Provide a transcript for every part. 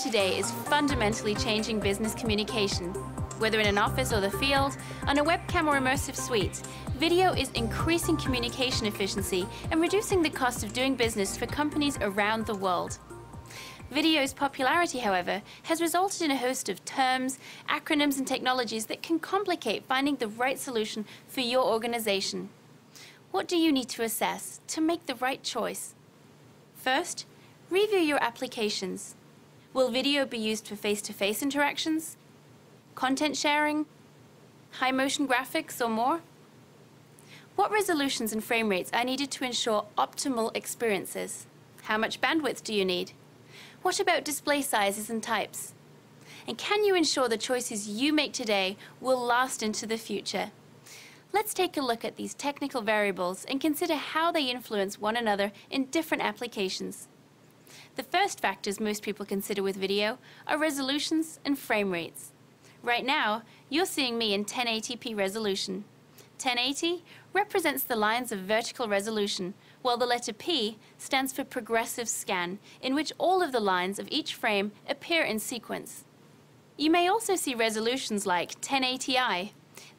today is fundamentally changing business communication. Whether in an office or the field, on a webcam or immersive suite, video is increasing communication efficiency and reducing the cost of doing business for companies around the world. Video's popularity, however, has resulted in a host of terms, acronyms, and technologies that can complicate finding the right solution for your organization. What do you need to assess to make the right choice? First, review your applications. Will video be used for face-to-face interactions, content sharing, high-motion graphics, or more? What resolutions and frame rates are needed to ensure optimal experiences? How much bandwidth do you need? What about display sizes and types? And can you ensure the choices you make today will last into the future? Let's take a look at these technical variables and consider how they influence one another in different applications. The first factors most people consider with video are resolutions and frame rates. Right now, you're seeing me in 1080p resolution. 1080 represents the lines of vertical resolution, while the letter P stands for progressive scan, in which all of the lines of each frame appear in sequence. You may also see resolutions like 1080i.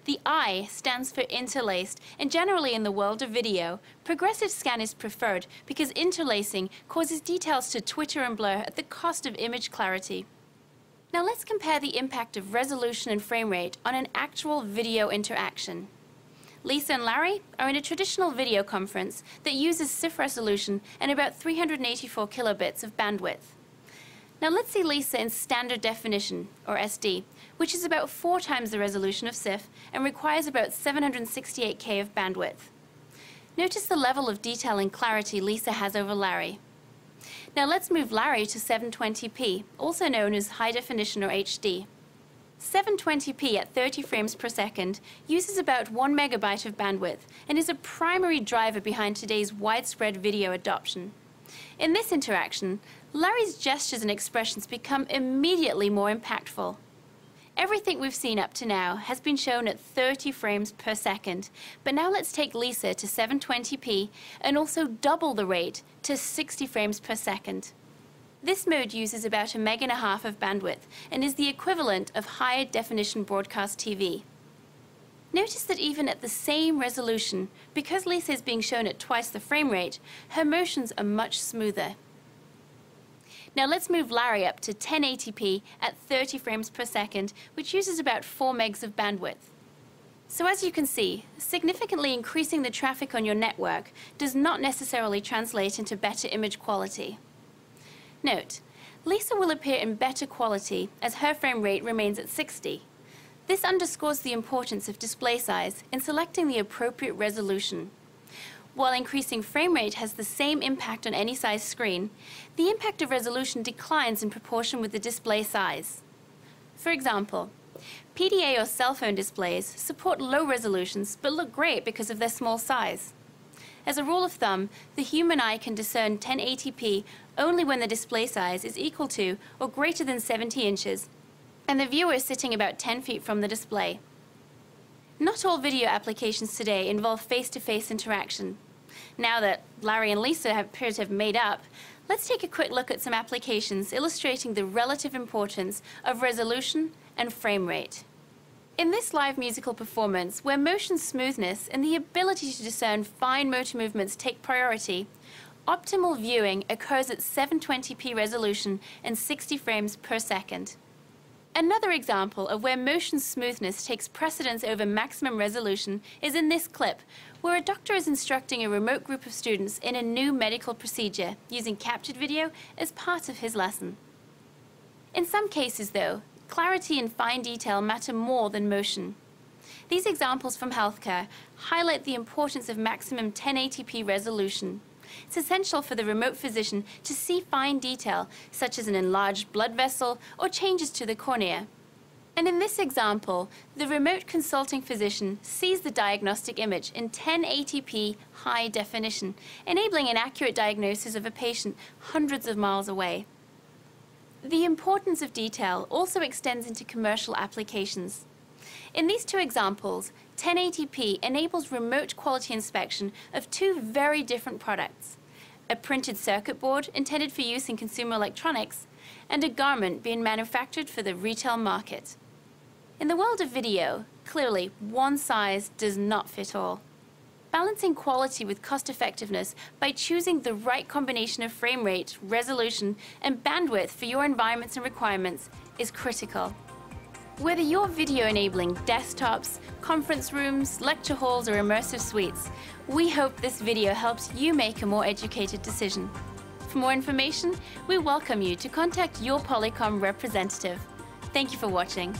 The I stands for interlaced, and generally in the world of video, progressive scan is preferred because interlacing causes details to twitter and blur at the cost of image clarity. Now let's compare the impact of resolution and frame rate on an actual video interaction. Lisa and Larry are in a traditional video conference that uses CIF resolution and about 384 kilobits of bandwidth. Now let's see Lisa in standard definition, or SD, which is about 4 times the resolution of CIF and requires about 768K of bandwidth. Notice the level of detail and clarity Lisa has over Larry. Now let's move Larry to 720p, also known as high definition or HD. 720p at 30 frames per second uses about 1 megabyte of bandwidth and is a primary driver behind today's widespread video adoption. In this interaction, Larry's gestures and expressions become immediately more impactful. Everything we've seen up to now has been shown at 30 frames per second, but now let's take Lisa to 720p and also double the rate to 60 frames per second. This mode uses about 1.5 meg of bandwidth and is the equivalent of high-definition broadcast TV. Notice that even at the same resolution, because Lisa is being shown at twice the frame rate, her motions are much smoother. Now let's move Larry up to 1080p at 30 frames per second, which uses about 4 megs of bandwidth. So as you can see, significantly increasing the traffic on your network does not necessarily translate into better image quality. Note, Lisa will appear in better quality as her frame rate remains at 60. This underscores the importance of display size in selecting the appropriate resolution. While increasing frame rate has the same impact on any size screen, the impact of resolution declines in proportion with the display size. For example, PDA or cell phone displays support low resolutions but look great because of their small size. As a rule of thumb, the human eye can discern 1080p only when the display size is equal to or greater than 70 inches, and the viewer is sitting about 10 feet from the display. Not all video applications today involve face-to-face interaction. Now that Larry and Lisa appear to have made up, let's take a quick look at some applications illustrating the relative importance of resolution and frame rate. In this live musical performance, where motion smoothness and the ability to discern fine motor movements take priority, optimal viewing occurs at 720p resolution and 60 frames per second. Another example of where motion smoothness takes precedence over maximum resolution is in this clip, where a doctor is instructing a remote group of students in a new medical procedure using captured video as part of his lesson. In some cases, though, clarity and fine detail matter more than motion. These examples from healthcare highlight the importance of maximum 1080p resolution. It's essential for the remote physician to see fine detail, such as an enlarged blood vessel or changes to the cornea. And in this example, the remote consulting physician sees the diagnostic image in 1080p high definition, enabling an accurate diagnosis of a patient hundreds of miles away. The importance of detail also extends into commercial applications. In these two examples, 1080p enables remote quality inspection of two very different products: a printed circuit board intended for use in consumer electronics, and a garment being manufactured for the retail market. In the world of video, clearly, one size does not fit all. Balancing quality with cost-effectiveness by choosing the right combination of frame rate, resolution, and bandwidth for your environments and requirements is critical. Whether you're video enabling desktops, conference rooms, lecture halls, or immersive suites, we hope this video helps you make a more educated decision. For more information, we welcome you to contact your Polycom representative. Thank you for watching.